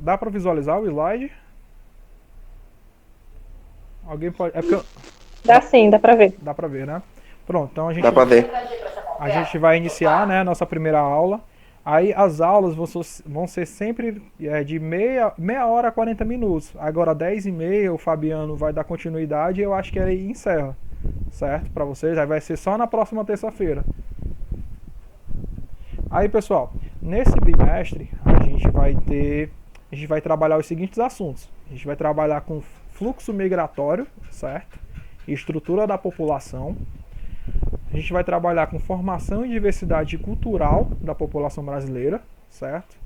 Dá para visualizar o slide? Alguém pode... É porque Dá sim, dá pra ver. dá para ver, né? Pronto, então Dá pra ver. a gente vai iniciar, né, a nossa primeira aula. Aí as aulas vão ser sempre de meia hora a 40 minutos. Agora 10h30 o Fabiano vai dar continuidade e eu acho que ele encerra, certo? Para vocês, aí vai ser só na próxima terça-feira. Aí pessoal, nesse bimestre a gente vai trabalhar os seguintes assuntos. A gente vai trabalhar com fluxo migratório, certo? Estrutura da população. A gente vai trabalhar com formação e diversidade cultural da população brasileira, certo?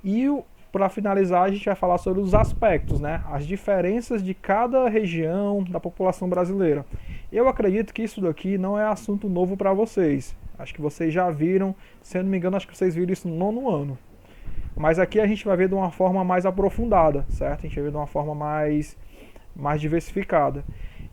E para finalizar, a gente vai falar sobre os aspectos, né? As diferenças de cada região da população brasileira. Eu acredito que isso daqui não é assunto novo para vocês. Acho que vocês já viram, se eu não me engano, acho que vocês viram isso no 9º ano. Mas aqui a gente vai ver de uma forma mais aprofundada, certo? A gente vai ver de uma forma mais diversificada.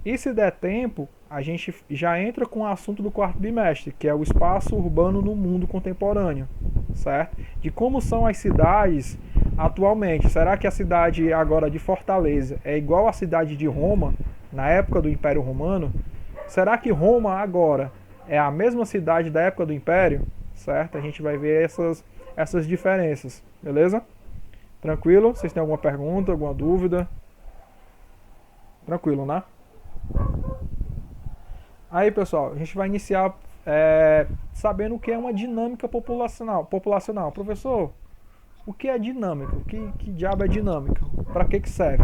E se der tempo, a gente já entra com o assunto do 4º bimestre, que é o espaço urbano no mundo contemporâneo, certo? De como são as cidades atualmente. Será que a cidade agora de Fortaleza é igual à cidade de Roma, na época do Império Romano? Será que Roma agora é a mesma cidade da época do Império? Certo? A gente vai ver essas diferenças, beleza? Tranquilo? Vocês têm alguma pergunta, alguma dúvida? Tranquilo, né? Aí, pessoal, a gente vai iniciar sabendo o que é uma dinâmica populacional. Professor, o que é dinâmica? Que diabo é dinâmica? Para que serve?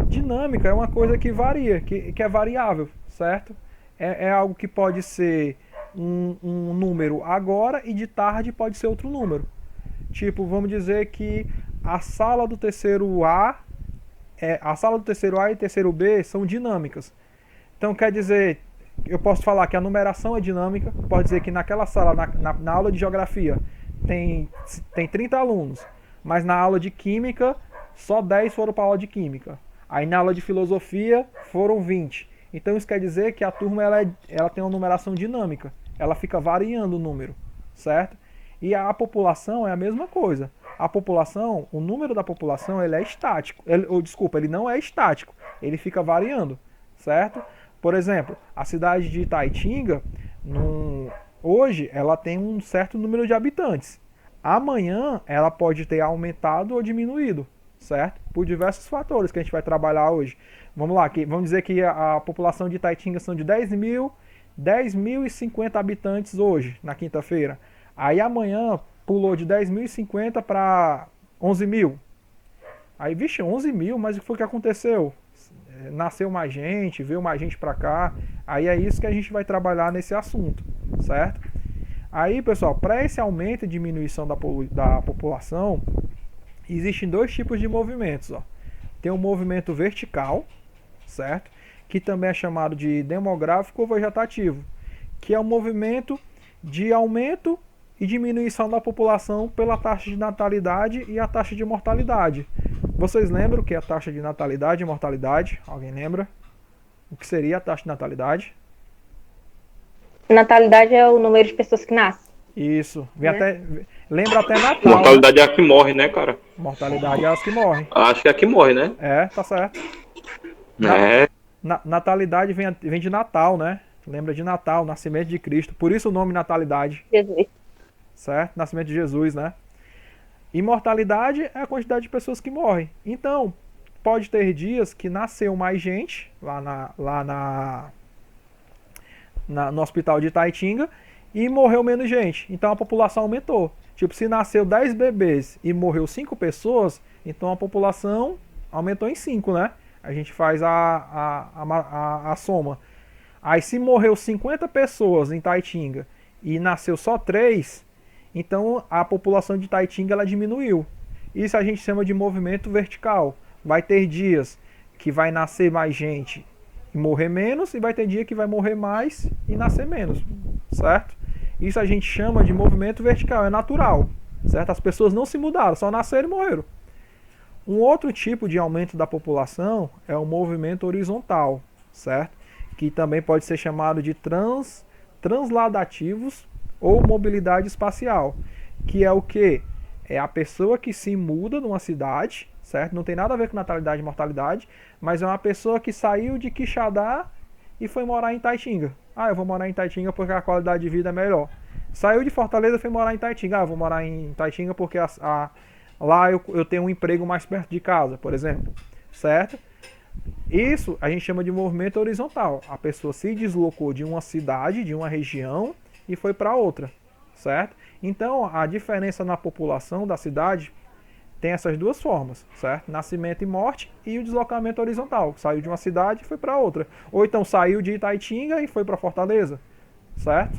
Dinâmica é uma coisa que varia, que é variável, certo? É algo que pode ser um número agora e de tarde pode ser outro número. Tipo, vamos dizer que a sala do terceiro A e terceiro B são dinâmicas. Então quer dizer, eu posso falar que a numeração é dinâmica, pode dizer que naquela sala, na aula de geografia, tem 30 alunos, mas na aula de química, só 10 foram para a aula de química. Aí na aula de filosofia, foram 20. Então isso quer dizer que a turma ela tem uma numeração dinâmica, ela fica variando o número, certo? E a população é a mesma coisa. A população, o número da população, ele é estático. Ele não é estático, ele fica variando, certo? Por exemplo, a cidade de Itaitinga, hoje, ela tem um certo número de habitantes. Amanhã, ela pode ter aumentado ou diminuído, certo? Por diversos fatores que a gente vai trabalhar hoje. Vamos lá, vamos dizer que a população de Itaitinga são de 10.050 habitantes hoje, na quinta-feira. Aí amanhã pulou de 10.050 para 11.000. Aí, vixe, 11.000, mas o que foi que aconteceu? Nasceu mais gente, veio mais gente para cá. Aí é isso que a gente vai trabalhar nesse assunto, certo? Aí, pessoal, para esse aumento e diminuição da população, existem dois tipos de movimentos. Ó. Tem um movimento vertical, certo? Que também é chamado de demográfico ou vegetativo, que é um movimento de aumento e diminuição da população pela taxa de natalidade e a taxa de mortalidade. Vocês lembram o que é a taxa de natalidade e mortalidade? Alguém lembra? O que seria a taxa de natalidade? Natalidade é o número de pessoas que nascem. Isso. Lembra até Natal. Mortalidade é a que morre, né, cara? Mortalidade é as que morrem. Acho que é a que morre, né? Tá certo. É. Natalidade vem de Natal, né? Lembra de Natal, nascimento de Cristo. Por isso o nome natalidade. Jesus. Certo? Nascimento de Jesus, né? Imortalidade é a quantidade de pessoas que morrem. Então, pode ter dias que nasceu mais gente no hospital de Itaitinga e morreu menos gente. Então a população aumentou. Tipo, se nasceu 10 bebês e morreu 5 pessoas, então a população aumentou em 5, né? A gente faz a soma. Aí se morreu 50 pessoas em Itaitinga e nasceu só 3, então a população de Itaitinga ela diminuiu. Isso a gente chama de movimento vertical. Vai ter dias que vai nascer mais gente e morrer menos, e vai ter dia que vai morrer mais e nascer menos, certo? Isso a gente chama de movimento vertical, é natural, certo? As pessoas não se mudaram, só nasceram e morreram. Um outro tipo de aumento da população é o movimento horizontal, certo? Que também pode ser chamado de transladativos ou mobilidade espacial, que é o que? é a pessoa que se muda numa cidade, certo? Não tem nada a ver com natalidade e mortalidade, mas é uma pessoa que saiu de Quixadá e foi morar em Taitinga. Ah, eu vou morar em Taitinga porque a qualidade de vida é melhor. Saiu de Fortaleza e foi morar em Taitinga. Ah, eu vou morar em Taitinga porque lá eu tenho um emprego mais perto de casa, por exemplo. Certo? Isso a gente chama de movimento horizontal. A pessoa se deslocou de uma cidade, de uma região e foi para outra. Certo? Então, a diferença na população da cidade tem essas duas formas, certo? Nascimento e morte e o deslocamento horizontal. Saiu de uma cidade e foi para outra. Ou então saiu de Itaitinga e foi para Fortaleza, certo?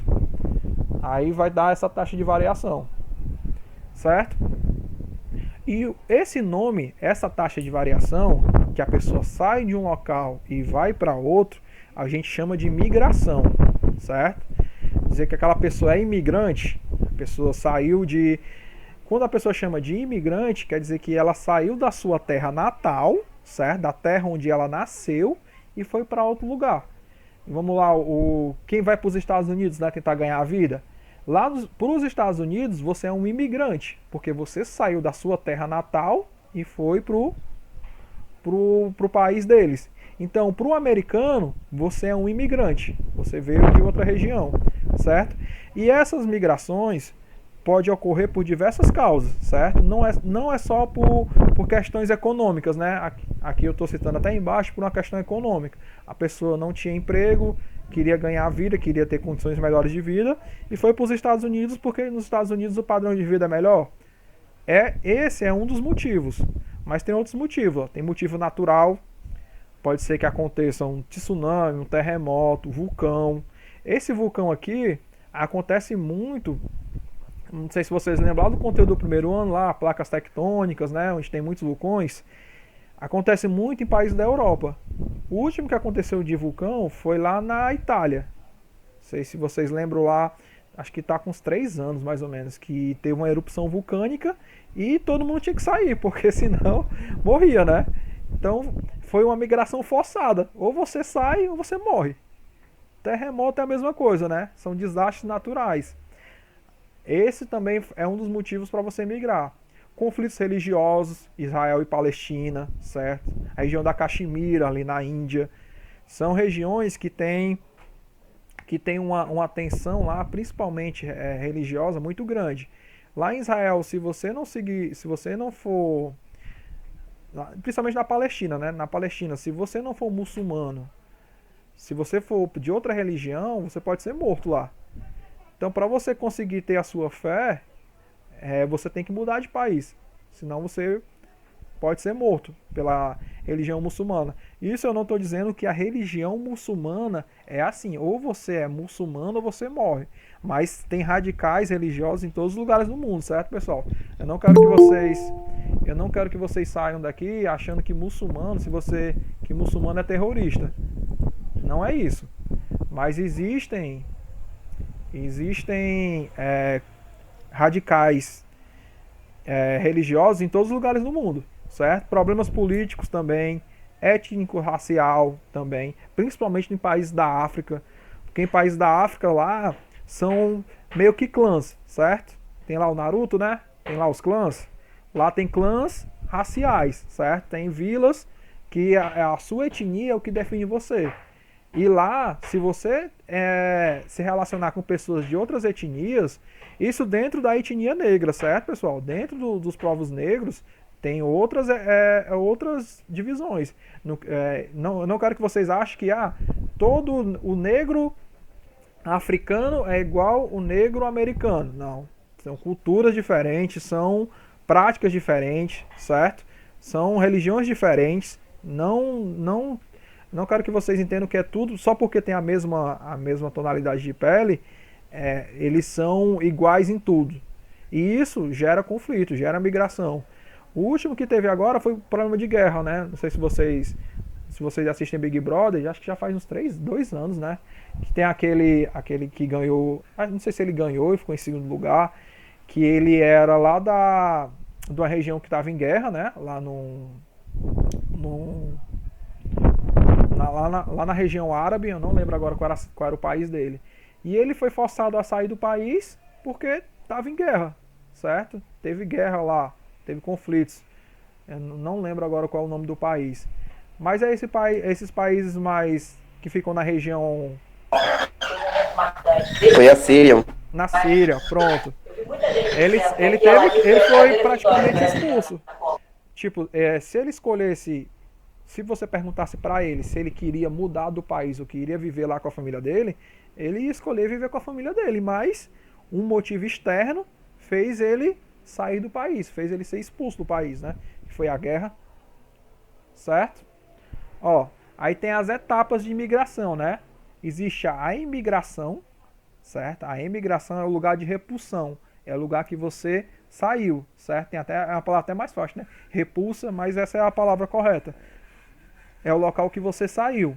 Aí vai dar essa taxa de variação, certo? E esse nome, essa taxa de variação, que a pessoa sai de um local e vai para outro, a gente chama de migração, certo? Dizer que aquela pessoa é imigrante, a pessoa saiu de... Quando a pessoa chama de imigrante, quer dizer que ela saiu da sua terra natal, certo? Da terra onde ela nasceu e foi para outro lugar. Vamos lá, quem vai para os Estados Unidos, né, tentar ganhar a vida? Lá para os Estados Unidos, você é um imigrante, porque você saiu da sua terra natal e foi pro país deles. Então, para o americano, você é um imigrante, você veio de outra região, certo? E essas migrações pode ocorrer por diversas causas, certo? Não é só por questões econômicas, né? Aqui eu estou citando até embaixo por uma questão econômica. A pessoa não tinha emprego, queria ganhar vida, queria ter condições melhores de vida e foi para os Estados Unidos porque nos Estados Unidos o padrão de vida é melhor. Esse é um dos motivos, mas tem outros motivos. Ó. Tem motivo natural, pode ser que aconteça um tsunami, um terremoto, um vulcão. Esse vulcão aqui acontece muito. Não sei se vocês lembram do conteúdo do primeiro ano lá, placas tectônicas, né, onde tem muitos vulcões. Acontece muito em países da Europa. O último que aconteceu de vulcão foi lá na Itália. Não sei se vocês lembram lá, acho que está com uns 3 anos mais ou menos, que teve uma erupção vulcânica e todo mundo tinha que sair, porque senão morria, né? Então foi uma migração forçada. Ou você sai ou você morre. Terremoto é a mesma coisa, né? São desastres naturais. Esse também é um dos motivos para você migrar. Conflitos religiosos, Israel e Palestina, certo? A região da Caxemira, ali na Índia. São regiões que têm uma tensão lá, principalmente religiosa, muito grande. Lá em Israel, se você não for... Principalmente na Palestina, né? Na Palestina, se você não for muçulmano, se você for de outra religião, você pode ser morto lá. Então, para você conseguir ter a sua fé, você tem que mudar de país. Senão você pode ser morto pela religião muçulmana. Isso eu não estou dizendo que a religião muçulmana é assim. Ou você é muçulmano ou você morre. Mas tem radicais religiosos em todos os lugares do mundo, certo, pessoal? Eu não quero que vocês saiam daqui achando que que muçulmano é terrorista. Não é isso. Mas existem radicais religiosos em todos os lugares do mundo, certo? Problemas políticos também, étnico-racial também, principalmente em países da África, porque em países da África lá são meio que clãs, certo? Tem lá o Naruto, né? Tem lá os clãs. Lá tem clãs raciais, certo? Tem vilas que a sua etnia é o que define você. E lá, se você se relacionar com pessoas de outras etnias, isso dentro da etnia negra, certo, pessoal? Dentro dos povos negros, tem outras divisões. Não quero que vocês achem que todo o negro africano é igual o negro americano. Não. São culturas diferentes, são práticas diferentes, certo? São religiões diferentes. Não quero que vocês entendam que é tudo, só porque tem a mesma tonalidade de pele, eles são iguais em tudo. E isso gera conflito, gera migração. O último que teve agora foi o problema de guerra, né? Não sei se vocês assistem Big Brother, acho que já faz uns 2 anos, né? Que tem aquele que ganhou, não sei se ele ganhou e ficou em segundo lugar, que ele era lá de uma região que estava em guerra, né? Lá lá na região árabe, eu não lembro agora qual era o país dele. E ele foi forçado a sair do país porque estava em guerra, certo? teve guerra lá, teve conflitos. Eu não lembro agora qual é o nome do país. Mas é esses países mais que ficam na região. Foi a Síria. Na Síria, pronto. Ele foi praticamente expulso. Tipo, se ele escolhesse, se você perguntasse pra ele se ele queria mudar do país ou queria viver lá com a família dele, ele ia escolher viver com a família dele, mas um motivo externo fez ele sair do país, fez ele ser expulso do país, né? Que foi a guerra, certo? Ó, aí tem as etapas de imigração, né? Existe a imigração, certo? A imigração é o lugar de repulsão, é o lugar que você saiu, certo? Tem até é uma palavra até mais forte, né? Repulsa, mas essa é a palavra correta. É o local que você saiu.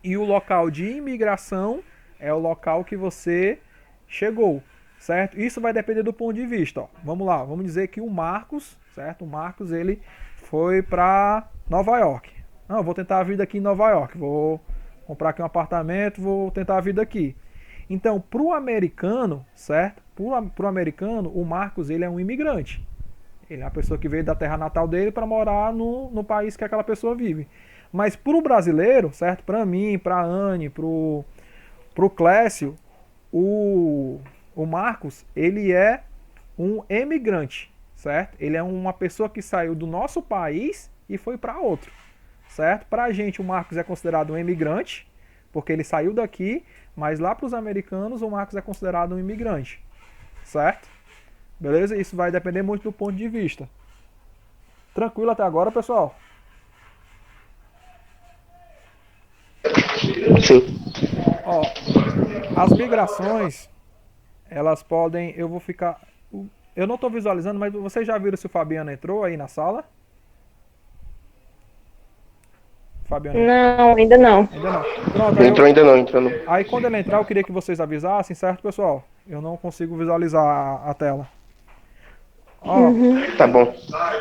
E o local de imigração é o local que você chegou, certo? Isso vai depender do ponto de vista, ó. Vamos lá, vamos dizer que o Marcos, certo? O Marcos, ele foi para Nova York. Não, eu vou tentar a vida aqui em Nova York. Vou comprar aqui um apartamento, vou tentar a vida aqui. Então, para o americano, certo? Para o americano, o Marcos, ele é um imigrante. Ele é uma pessoa que veio da terra natal dele para morar no país que aquela pessoa vive. Mas para o brasileiro, certo? Para mim, para a Anne, para o Clécio, o Marcos, ele é um emigrante, certo? Ele é uma pessoa que saiu do nosso país e foi para outro, certo? Para a gente, o Marcos é considerado um emigrante, porque ele saiu daqui, mas lá para os americanos, o Marcos é considerado um imigrante, certo? Beleza? Isso vai depender muito do ponto de vista. Tranquilo até agora, pessoal? Sim. Ó, as migrações, elas podem... Eu vou ficar... Eu não estou visualizando, mas vocês já viram se o Fabiano entrou aí na sala? Fabiano? Não, ainda não. Ainda não. Pronto, Não entrou ainda não, entrou não. aí quando ele entrar, eu queria que vocês avisassem, certo, pessoal? Eu não consigo visualizar a tela. Ó, Tá bom.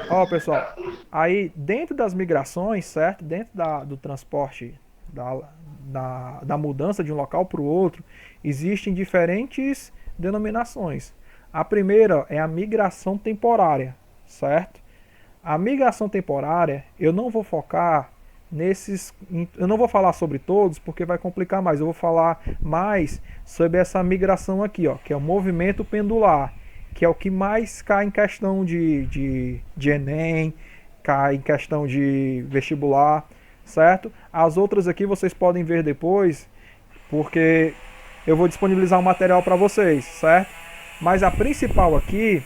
ó, pessoal. Aí, dentro das migrações, certo? Dentro do transporte, da mudança de um local para o outro, existem diferentes denominações. A primeira é a migração temporária, certo? A migração temporária, eu não vou focar eu não vou falar sobre todos porque vai complicar mais. Eu vou falar mais sobre essa migração aqui, ó, que é o movimento pendular, que é o que mais cai em questão de Enem, cai em questão de vestibular, certo? As outras aqui vocês podem ver depois, porque eu vou disponibilizar um material para vocês, certo? Mas a principal aqui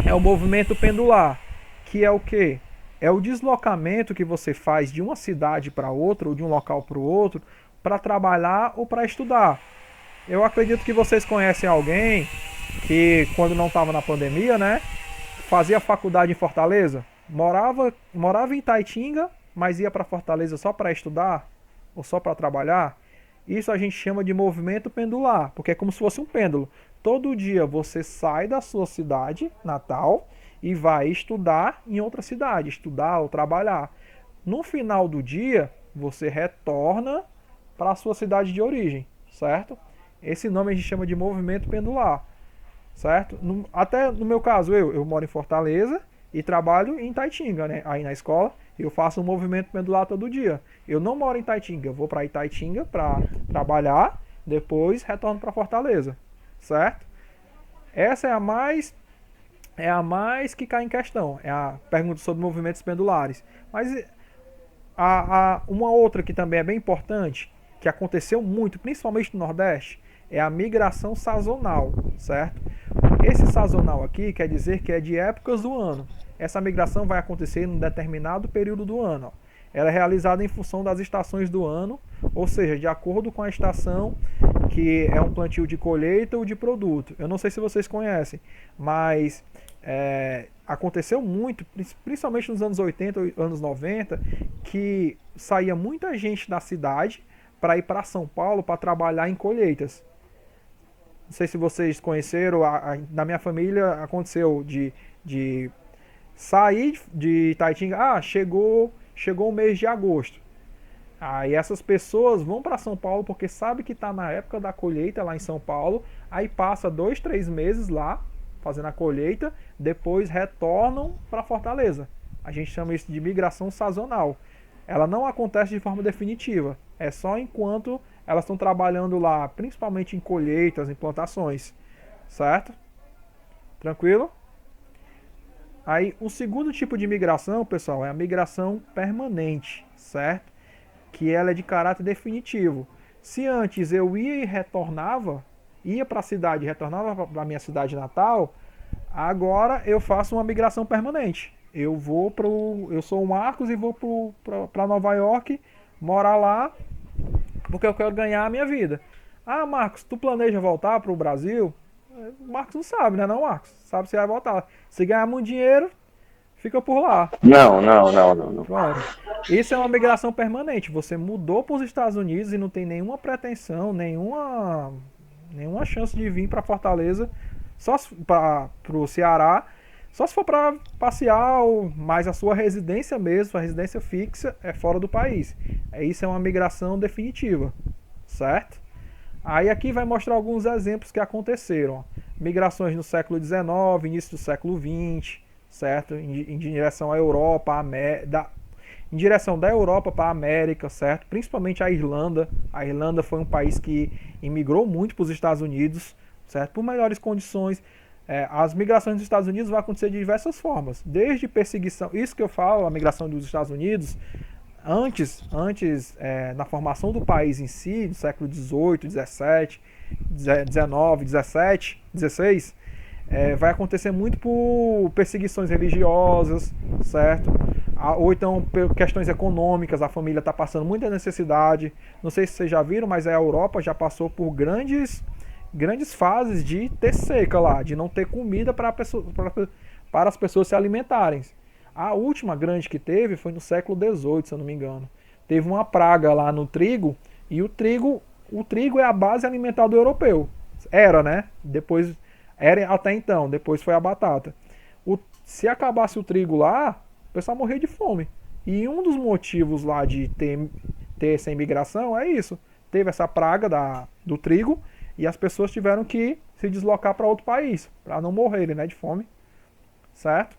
é o movimento pendular, que é o quê? É o deslocamento que você faz de uma cidade para outra, ou de um local para o outro, para trabalhar ou para estudar. Eu acredito que vocês conhecem alguém que, quando não estava na pandemia, né, fazia faculdade em Fortaleza, morava em Itaitinga, mas ia para Fortaleza só para estudar ou só para trabalhar. Isso a gente chama de movimento pendular, porque é como se fosse um pêndulo. Todo dia você sai da sua cidade natal e vai estudar em outra cidade, estudar ou trabalhar. No final do dia, você retorna para a sua cidade de origem, certo? Esse nome a gente chama de movimento pendular, certo? Até no meu caso, eu moro em Fortaleza e trabalho em Itaitinga, né? Aí na escola eu faço um movimento pendular todo dia. Eu não moro em Itaitinga, eu vou para Itaitinga para trabalhar, depois retorno para Fortaleza, certo? Essa é a mais que cai em questão, é a pergunta sobre movimentos pendulares. Mas uma outra que também é bem importante, que aconteceu muito, principalmente no Nordeste, é a migração sazonal, certo? Esse sazonal aqui quer dizer que é de épocas do ano. Essa migração vai acontecer em um determinado período do ano, ó. Ela é realizada em função das estações do ano, ou seja, de acordo com a estação que é um plantio de colheita ou de produto. Eu não sei se vocês conhecem, mas aconteceu muito, principalmente nos anos 80, anos 90, que saía muita gente da cidade para ir para São Paulo para trabalhar em colheitas. Não sei se vocês conheceram, na minha família aconteceu de sair de Itaitinga, chegou o mês de agosto. Aí essas pessoas vão para São Paulo porque sabe que está na época da colheita lá em São Paulo, aí passa 2, 3 meses lá, fazendo a colheita, depois retornam para Fortaleza. A gente chama isso de migração sazonal. Ela não acontece de forma definitiva, é só enquanto elas estão trabalhando lá, principalmente em colheitas, em plantações, certo? Tranquilo? Aí, o segundo tipo de migração, pessoal, é a migração permanente, certo? Que ela é de caráter definitivo. Se antes eu ia e retornava, ia para a cidade e retornava para a minha cidade natal, agora eu faço uma migração permanente. Eu sou o Marcos e vou para Nova York, morar lá, porque eu quero ganhar a minha vida. Ah, Marcos, tu planeja voltar para o Brasil? O Marcos não sabe, né, não, Marcos? Sabe se vai voltar. Se ganhar muito dinheiro, fica por lá. Não. Pronto. Isso é uma migração permanente. Você mudou para os Estados Unidos e não tem nenhuma pretensão, nenhuma chance de vir para Fortaleza, só para o Ceará, só se for para passear, mas a sua residência mesmo, a residência fixa, é fora do país. Isso é uma migração definitiva, certo? Aí aqui vai mostrar alguns exemplos que aconteceram. Migrações no século XIX, início do século XX, certo? Em direção à Europa, em direção da Europa para a América, certo? Principalmente a Irlanda. A Irlanda foi um país que imigrou muito para os Estados Unidos, certo? Por melhores condições. As migrações dos Estados Unidos vão acontecer de diversas formas. Desde perseguição, isso que eu falo, a migração dos Estados Unidos, antes na formação do país em si, no século XVIII, XVII, XIX, XVII, XVI, vai acontecer muito por perseguições religiosas, certo? Ou então por questões econômicas, a família está passando muita necessidade. Não sei se vocês já viram, mas a Europa já passou por grandes fases de ter seca lá, de não ter comida para as pessoas se alimentarem. A última grande que teve foi no século XVIII, se eu não me engano. Teve uma praga lá no trigo, e o trigo é a base alimentar do europeu. Era, né? Era até então, depois foi a batata. Se acabasse o trigo lá, o pessoal morria de fome. E um dos motivos lá de ter essa imigração é isso. Teve essa praga do trigo, e as pessoas tiveram que se deslocar para outro país, para não morrerem, né, de fome. Certo?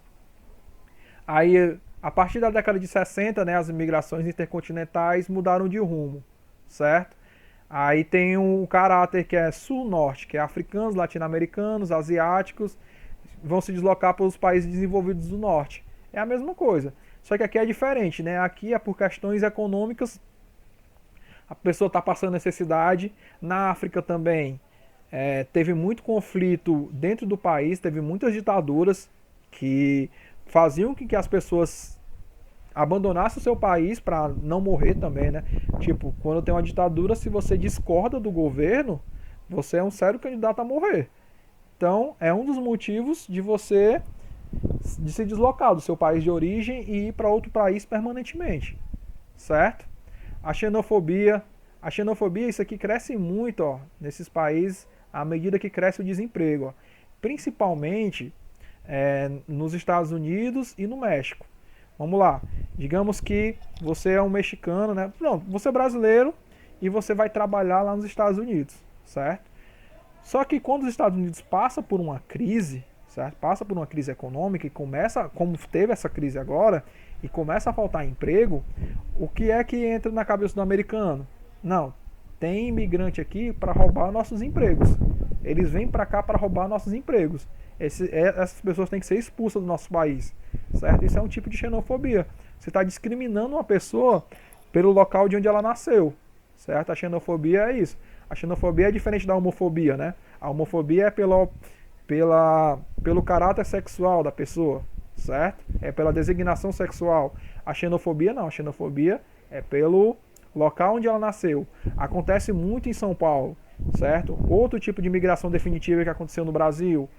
Aí, a partir da década de 60, né, as migrações intercontinentais mudaram de rumo, certo? Aí tem um caráter que é sul-norte, que é africanos, latino-americanos, asiáticos, vão se deslocar para os países desenvolvidos do norte. É a mesma coisa, só que aqui é diferente, né? Aqui é por questões econômicas, a pessoa está passando necessidade. Na África também teve muito conflito dentro do país, teve muitas ditaduras que faziam com que as pessoas abandonassem o seu país para não morrer também, né? Tipo, quando tem uma ditadura, se você discorda do governo, você é um sério candidato a morrer. Então, é um dos motivos de se deslocar do seu país de origem e ir para outro país permanentemente, certo? A xenofobia, isso aqui cresce muito, ó, nesses países à medida que cresce o desemprego, ó. Principalmente nos Estados Unidos e no México. Vamos lá, digamos que você é um mexicano, né? Não, você é brasileiro e você vai trabalhar lá nos Estados Unidos, certo? Só que quando os Estados Unidos passa por uma crise, certo? Passa por uma crise econômica e começa, como teve essa crise agora, e começa a faltar emprego, o que é que entra na cabeça do americano? Não, tem imigrante aqui para roubar nossos empregos. Eles vêm para cá para roubar nossos empregos. Essas pessoas têm que ser expulsas do nosso país, certo? Isso é um tipo de xenofobia. Você está discriminando uma pessoa pelo local de onde ela nasceu, certo? A xenofobia é isso. A xenofobia é diferente da homofobia, né? A homofobia é pelo caráter sexual da pessoa, certo? É pela designação sexual. A xenofobia não. A xenofobia é pelo local onde ela nasceu. Acontece muito em São Paulo, certo? Outro tipo de imigração definitiva que aconteceu no Brasil,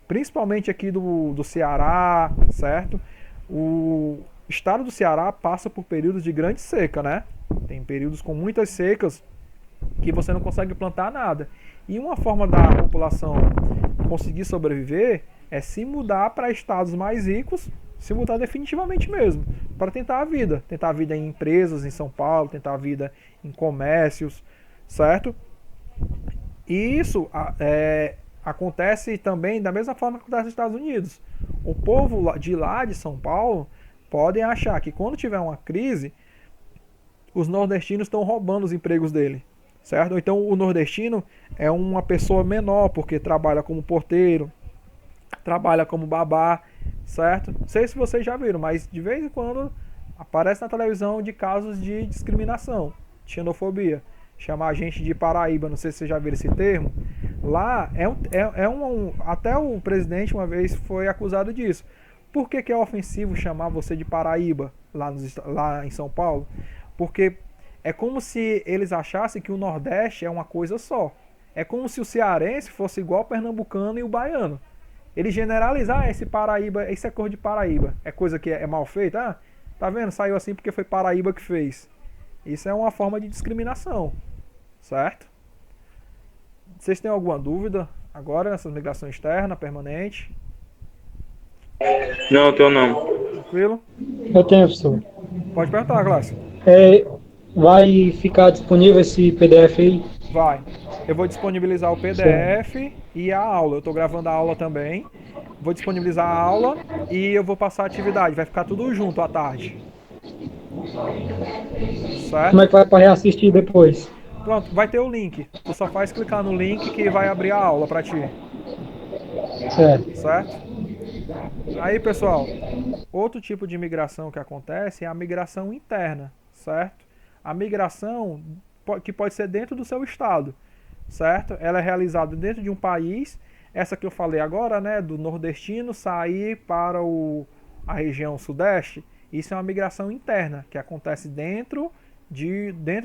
principalmente aqui do Ceará, certo? O estado do Ceará passa por períodos de grande seca, né? Tem períodos com muitas secas que você não consegue plantar nada. E uma forma da população conseguir sobreviver é se mudar para estados mais ricos, se mudar definitivamente mesmo, para tentar a vida. Tentar a vida em empresas em São Paulo, tentar a vida em comércios, certo? E isso acontece também da mesma forma que acontece nos Estados Unidos. O povo de lá de São Paulo podem achar que quando tiver uma crise, os nordestinos estão roubando os empregos dele, certo? Ou então o nordestino é uma pessoa menor porque trabalha como porteiro, trabalha como babá, certo? Não sei se vocês já viram, mas de vez em quando aparece na televisão de casos de discriminação, de xenofobia. Chamar a gente de Paraíba, não sei se vocês já viram esse termo. Lá até o presidente uma vez foi acusado disso. Por que é ofensivo chamar você de Paraíba lá em São Paulo? Porque é como se eles achassem que o Nordeste é uma coisa só. É como se o cearense fosse igual o pernambucano e o baiano. Ele generalizar esse Paraíba, isso é cor de Paraíba. É coisa que é mal feita? Ah, tá vendo? Saiu assim porque foi Paraíba que fez. Isso é uma forma de discriminação. Certo? Vocês têm alguma dúvida agora nessa migração externa, permanente? Não, teu não. Tranquilo? Eu tenho, professor. Pode perguntar, Clássico. Vai ficar disponível esse PDF aí? Vai. Eu vou disponibilizar o PDF e a aula. Eu estou gravando a aula também. Vou disponibilizar a aula e eu vou passar a atividade. Vai ficar tudo junto à tarde. Certo? Como é que vai para reassistir depois? Pronto, vai ter o link. Tu só faz clicar no link que vai abrir a aula para ti. Certo. Certo? Aí, pessoal, outro tipo de migração que acontece é a migração interna, certo? A migração que pode ser dentro do seu estado, certo? Ela é realizada dentro de um país, essa que eu falei agora, né, do nordestino sair para a região sudeste, isso é uma migração interna, que acontece dentro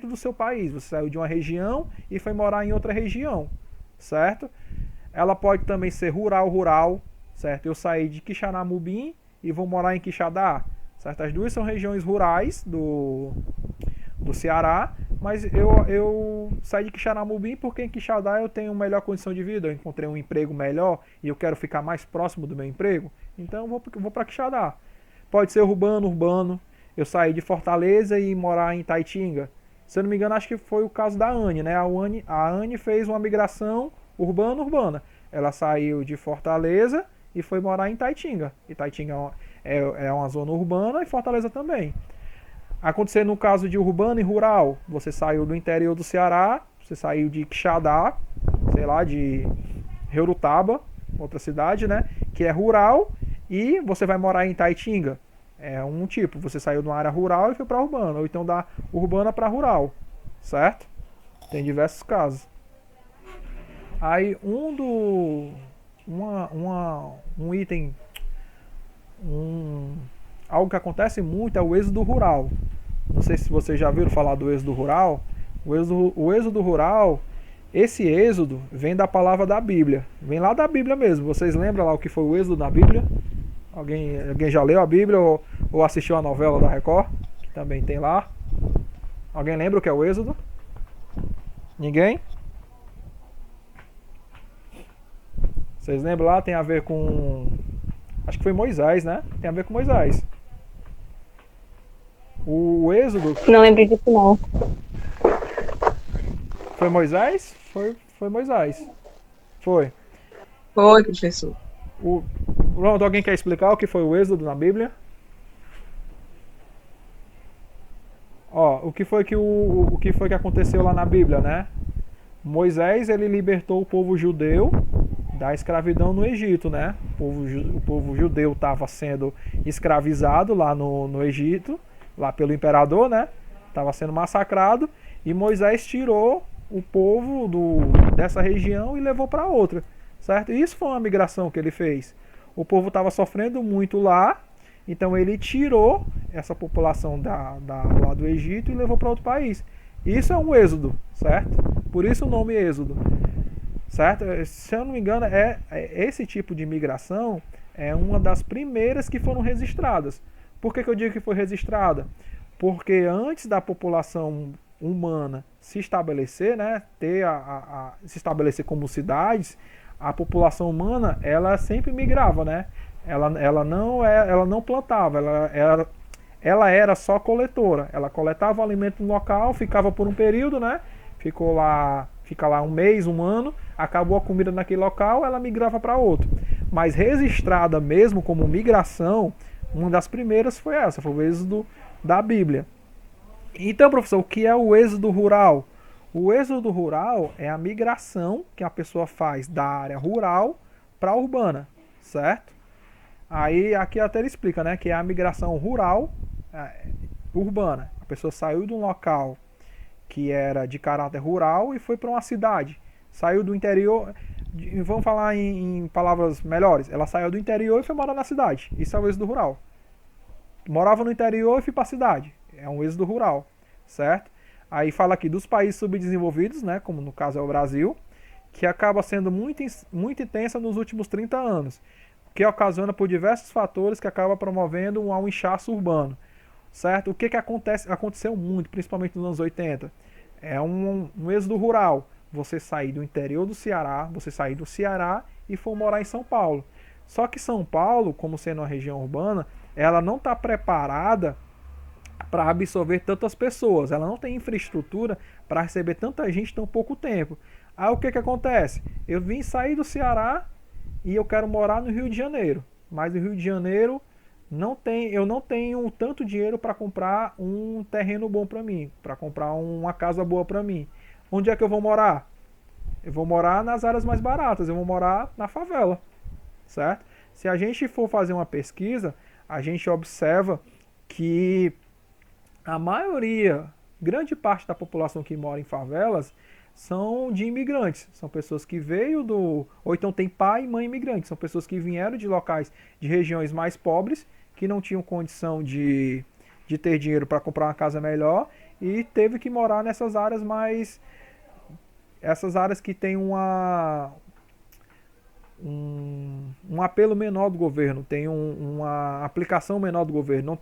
do seu país. Você saiu de uma região e foi morar em outra região, certo? Ela pode também ser rural, certo? Eu saí de Quixanamubim e vou morar em Quixadá, certo? As duas são regiões rurais do Ceará, mas eu saí de Quixanamubim porque em Quixadá eu tenho melhor condição de vida, eu encontrei um emprego melhor e eu quero ficar mais próximo do meu emprego, então eu vou para Quixadá. Pode ser urbano. Eu saí de Fortaleza e morar em Itaitinga. Se eu não me engano, acho que foi o caso da Anne, né? A Anne fez uma migração urbana. Ela saiu de Fortaleza e foi morar em Itaitinga. Itaitinga é uma zona urbana e Fortaleza também. Acontecer no caso de urbano e rural. Você saiu do interior do Ceará, você saiu de Quixadá, sei lá, de Reurutaba, outra cidade, né? Que é rural, e você vai morar em Itaitinga. É um tipo, você saiu de uma área rural e foi para urbana, ou então da urbana para rural, certo? Tem diversos casos. Aí algo que acontece muito é o êxodo rural. Não sei se vocês já viram falar do êxodo rural. O êxodo rural, esse êxodo vem da palavra da Bíblia. Vem lá da Bíblia mesmo. Vocês lembram lá o que foi o êxodo na Bíblia? Alguém já leu a Bíblia ou assistiu a novela da Record? Que também tem lá. Alguém lembra o que é o êxodo? Ninguém? Vocês lembram lá? Tem a ver com... Acho que foi Moisés, né? Tem a ver com Moisés. O êxodo... Não lembro disso, não. Foi Moisés? Foi Moisés. Foi. Foi, professor. Pronto, alguém quer explicar o que foi o êxodo na Bíblia? Ó, o que foi que aconteceu lá na Bíblia, né? Moisés, ele libertou o povo judeu da escravidão no Egito, né? O povo judeu estava sendo escravizado lá no Egito, lá pelo imperador, né? Estava sendo massacrado, e Moisés tirou o povo dessa região e levou para outra, certo? E isso foi uma migração que ele fez. O povo estava sofrendo muito lá, então ele tirou essa população lá do Egito e levou para outro país. Isso é um êxodo, certo? Por isso o nome êxodo, certo? Se eu não me engano, esse tipo de migração é uma das primeiras que foram registradas. Por que eu digo que foi registrada? Porque antes da população humana se estabelecer, né, se estabelecer como cidades, a população humana, ela sempre migrava, né? Ela não plantava, ela era só coletora. Ela coletava o alimento no local, ficava por um período, né? Ficou lá fica lá um mês, um ano, acabou a comida naquele local, ela migrava para outro. Mas registrada mesmo como migração, uma das primeiras foi essa, foi o êxodo da Bíblia. Então, professor, o que é o êxodo rural? O êxodo rural é a migração que a pessoa faz da área rural para a urbana, certo? Aí aqui até ele explica, né, que é a migração rural urbana. A pessoa saiu de um local que era de caráter rural e foi para uma cidade. Saiu do interior, vamos falar em palavras melhores, ela saiu do interior e foi morar na cidade. Isso é o êxodo rural. Morava no interior e foi para a cidade. É um êxodo rural, certo? Aí fala aqui dos países subdesenvolvidos, né, como no caso é o Brasil, que acaba sendo muito intensa nos últimos 30 anos, que ocasiona por diversos fatores que acaba promovendo um inchaço urbano, certo? O que aconteceu muito, principalmente nos anos 80, é um êxodo rural. Você sair do interior do Ceará, você sair do Ceará e for morar em São Paulo. Só que São Paulo, como sendo uma região urbana, ela não está preparada para absorver tantas pessoas. Ela não tem infraestrutura para receber tanta gente em tão pouco tempo. Aí o que acontece? Eu vim sair do Ceará e eu quero morar no Rio de Janeiro. Mas no Rio de Janeiro eu não tenho tanto dinheiro para comprar um terreno bom para mim, para comprar uma casa boa para mim. Onde é que eu vou morar? Eu vou morar nas áreas mais baratas, eu vou morar na favela, certo? Se a gente for fazer uma pesquisa, a gente observa que a maioria, grande parte da população que mora em favelas são de imigrantes, são pessoas que veio ou então tem pai e mãe imigrantes, são pessoas que vieram de locais, de regiões mais pobres, que não tinham condição de ter dinheiro para comprar uma casa melhor e teve que morar nessas áreas essas áreas que tem um apelo menor do governo, tem uma aplicação menor do governo,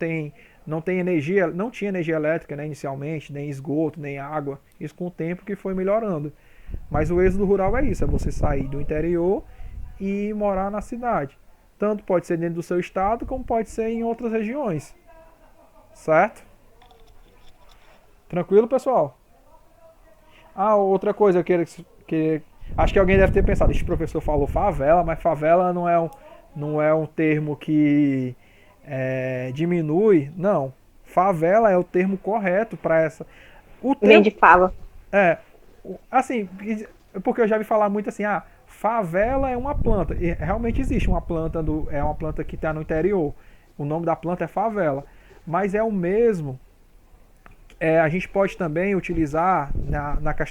não tinha energia elétrica, né, inicialmente, nem esgoto, nem água, isso com o tempo que foi melhorando. Mas o êxodo rural é isso, é você sair do interior e morar na cidade. Tanto pode ser dentro do seu estado, como pode ser em outras regiões. Certo? Tranquilo, pessoal? Outra coisa eu queria acho que alguém deve ter pensado, este professor falou favela, mas favela não é um termo que diminui. Não, favela é o termo correto para essa. Vem de fala. Assim, porque eu já vi falar muito assim, favela é uma planta. E realmente existe uma planta, é uma planta que está no interior. O nome da planta é favela. Mas é o mesmo. A gente pode também utilizar,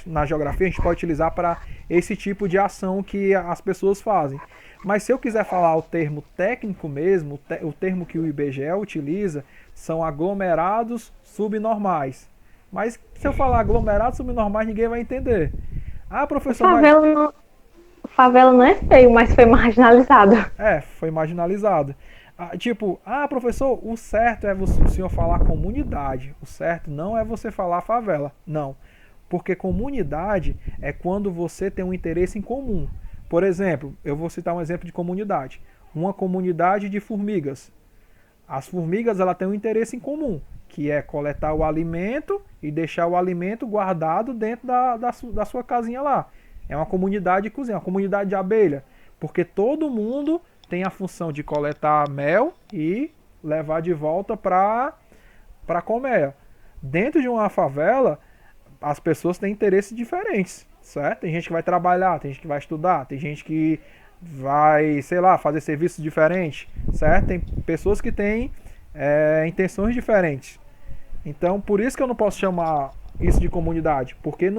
na geografia, a gente pode utilizar para esse tipo de ação que as pessoas fazem. Mas se eu quiser falar o termo técnico mesmo, o termo que o IBGE utiliza, são aglomerados subnormais. Mas se eu falar aglomerados subnormais, ninguém vai entender. Professor, favela não é feio, mas foi marginalizado. Foi marginalizado. Professor, o certo é o senhor falar comunidade. O certo não é você falar favela. Não. Porque comunidade é quando você tem um interesse em comum. Por exemplo, eu vou citar um exemplo de comunidade. Uma comunidade de formigas. As formigas ela têm um interesse em comum, que é coletar o alimento e deixar o alimento guardado dentro da sua casinha lá. É uma comunidade de cozinha, uma comunidade de abelha. Porque todo mundo tem a função de coletar mel e levar de volta para colmeia. Dentro de uma favela, as pessoas têm interesses diferentes, certo? Tem gente que vai trabalhar, tem gente que vai estudar, tem gente que vai, sei lá, fazer serviços diferentes, certo? Tem pessoas que têm intenções diferentes. Então, por isso que eu não posso chamar isso de comunidade, porque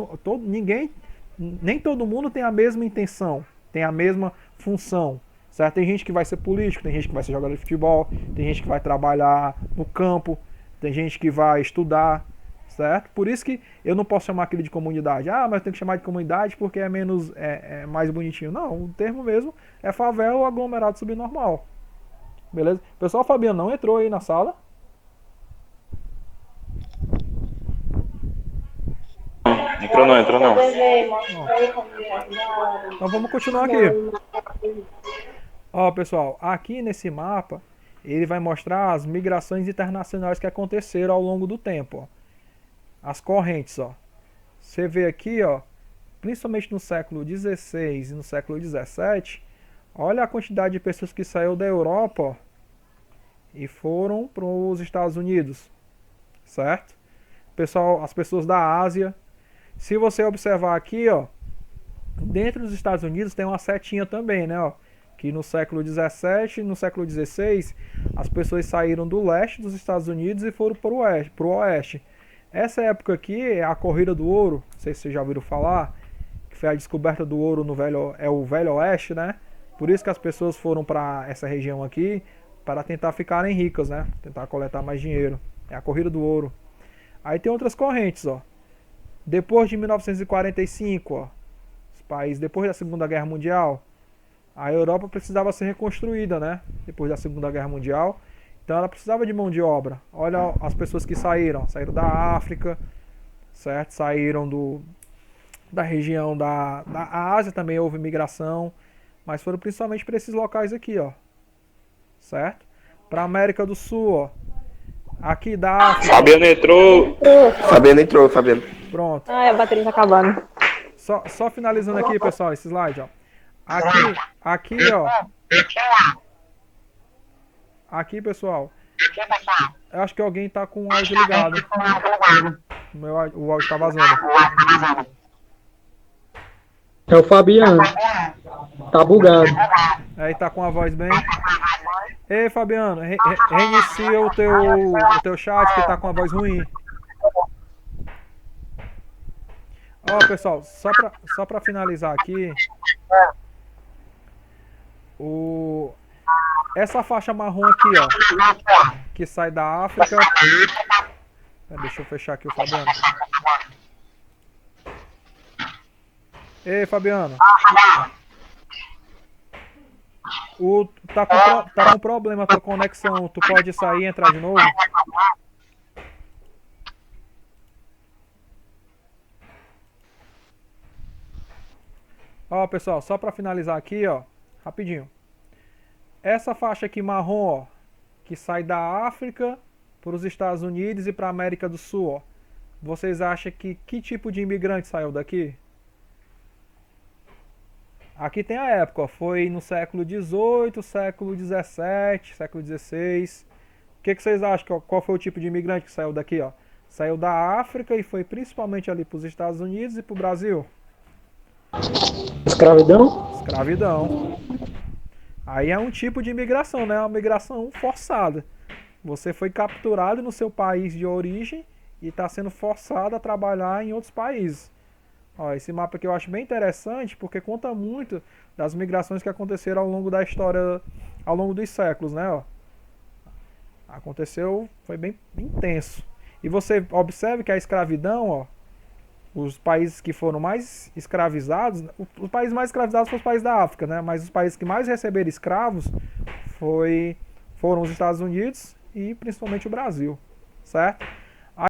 nem todo mundo tem a mesma intenção, tem a mesma função. Certo? Tem gente que vai ser político, tem gente que vai ser jogador de futebol, tem gente que vai trabalhar no campo, tem gente que vai estudar, certo? Por isso que eu não posso chamar aquele de comunidade. Mas eu tenho que chamar de comunidade porque é mais bonitinho. Não, o termo mesmo é favela ou aglomerado subnormal. Beleza? O pessoal, Fabiano não entrou aí na sala. Entrou não. Então vamos continuar aqui. Pessoal, aqui nesse mapa, ele vai mostrar as migrações internacionais que aconteceram ao longo do tempo. As correntes, Você vê aqui, principalmente no século XVI e no século XVII, olha a quantidade de pessoas que saiu da Europa, ó, e foram para os Estados Unidos, certo? Pessoal, as pessoas da Ásia. Se você observar aqui, ó, dentro dos Estados Unidos tem uma setinha também, né, ó, que no século XVII e no século XVI as pessoas saíram do leste dos Estados Unidos e foram para o oeste. Essa época aqui é a corrida do ouro, não sei se vocês já ouviram falar, que foi a descoberta do ouro no o Velho Oeste, né? Por isso que as pessoas foram para essa região aqui, para tentar ficarem ricas, né? Tentar coletar mais dinheiro. É a corrida do ouro. Aí tem outras correntes, ó. Depois de 1945, ó, os países, depois da Segunda Guerra Mundial, a Europa precisava ser reconstruída, né? Depois da Segunda Guerra Mundial. Então ela precisava de mão de obra. Olha as pessoas que saíram. Saíram da África, certo? Saíram da região da Ásia, também houve migração. Mas foram principalmente para esses locais aqui, ó. Certo? Para a América do Sul, ó. Aqui da África. Fabiano entrou. Fabiano entrou, Fabiano. Pronto. Ai, a bateria tá acabando. Só finalizando aqui, pessoal, esse slide, ó. Aqui, ó. Aqui, pessoal. Eu acho que alguém tá com o áudio ligado. O áudio tá vazando. É o Fabiano. Tá bugado. Aí tá com a voz bem. Ei, Fabiano, reinicia o teu chat que tá com a voz ruim. Ó, pessoal, só pra finalizar aqui. Essa faixa marrom aqui, ó, que sai da África. Deixa eu fechar aqui o Fabiano. Ei, Fabiano. Tá com problema a tua conexão. Tu pode sair e entrar de novo? Ó, pessoal, só pra finalizar aqui, ó, rapidinho. Essa faixa aqui marrom, ó, que sai da África para os Estados Unidos e para a América do Sul, ó. Vocês acham que tipo de imigrante saiu daqui? Aqui tem a época, ó, foi no século XVIII, século XVII, século XVI. O que vocês acham? Qual foi o tipo de imigrante que saiu daqui, ó? Saiu da África e foi principalmente ali para os Estados Unidos e para o Brasil. Escravidão? Escravidão. Aí é um tipo de imigração, né? Uma migração forçada. Você foi capturado no seu país de origem e está sendo forçado a trabalhar em outros países. Ó, esse mapa aqui eu acho bem interessante porque conta muito das migrações que aconteceram ao longo da história, ao longo dos séculos, né? Ó, aconteceu, foi bem intenso. E você observe que a escravidão, ó, os países que foram mais escravizados, os países mais escravizados foram os países da África, né? Mas os países que mais receberam escravos foram os Estados Unidos e principalmente o Brasil, certo?